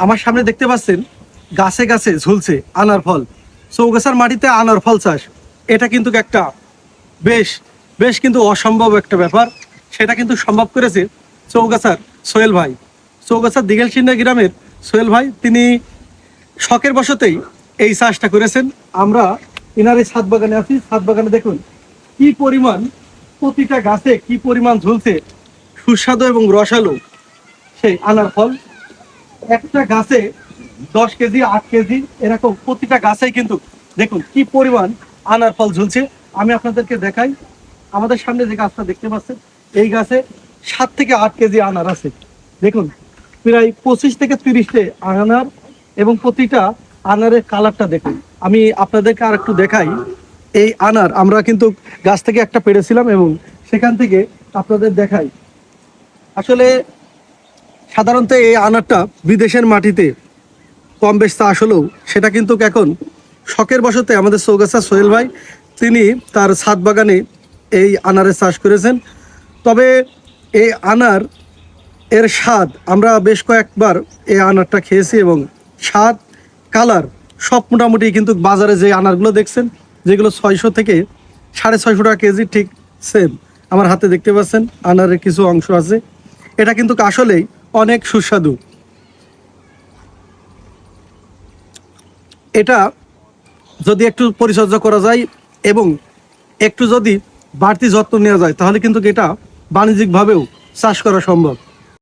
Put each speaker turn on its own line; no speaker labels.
আমার সামনে দেখতে পাচ্ছেন গাছে গাছে ঝুলছে আনার ফল। চৌগাছার মাটিতে আনার ফল চাষ এটা কিন্তু একটা বেশ বেশ কিন্তু অসম্ভব একটা ব্যাপার। সেটা কিন্তু সম্ভব করেছে চৌগাছার সোহেল ভাই। চৌগাছার দিঘেলশিন্ডা গ্রামের সোহেল ভাই তিনি শখের বশতেই এই চাষটা করেছেন। আমরা এনার এই ছাদ বাগানে আছি। ছাদ বাগানে দেখুন কি পরিমাণ, প্রতিটা গাছে কি পরিমাণ ঝুলছে সুস্বাদু এবং রসালো সেই আনার ফল। একটা গাছে 10 কেজি 8 কেজি এরকম প্রতিটা গাছেই কিন্তু দেখুন কি পরিমাণ আনার ফল ঝুলছে। আমি আপনাদেরকে দেখাই। আমাদের সামনে যে গাছটা দেখতে পাচ্ছেন এই গাছে 7 থেকে 8 কেজি আনার আছে। দেখুন প্রায় 25 থেকে 30টে আনার, এবং প্রতিটা আনারের কালারটা দেখুন। আমি আপনাদেরকে আর একটু দেখাই। এই আনার আমরা কিন্তু গাছ থেকে একটা পেড়েছিলাম এবং সেখান থেকে আপনাদের দেখাই। আসলে সাধারণত এই আনারটা বিদেশের মাটিতে কম বেশ চাষ হলেও সেটা কিন্তু এখন শখের বশতে আমাদের চৌগাছার সোহেল ভাই তিনি তার ছাদ বাগানে এই আনারের চাষ করেছেন। তবে এই আনার এর স্বাদ আমরা বেশ কয়েকবার এই আনারটা খেয়েছি এবং স্বাদ কালার সব মোটামুটি কিন্তু বাজারে যে আনারগুলো দেখছেন যেগুলো 600 থেকে 650 টাকা কেজি ঠিক সেম আমার হাতে দেখতে পাচ্ছেন আনারের কিছু অংশ আছে। এটা কিন্তু আসলেই অনেক সুস্বাদু। এটা যদি একটু পরিচর্যা করা যায় এবং একটু যদি বাড়তি যত্ন নেওয়া যায় তাহলে কিন্তু এটা বাণিজ্যিকভাবেও চাষ করা সম্ভব।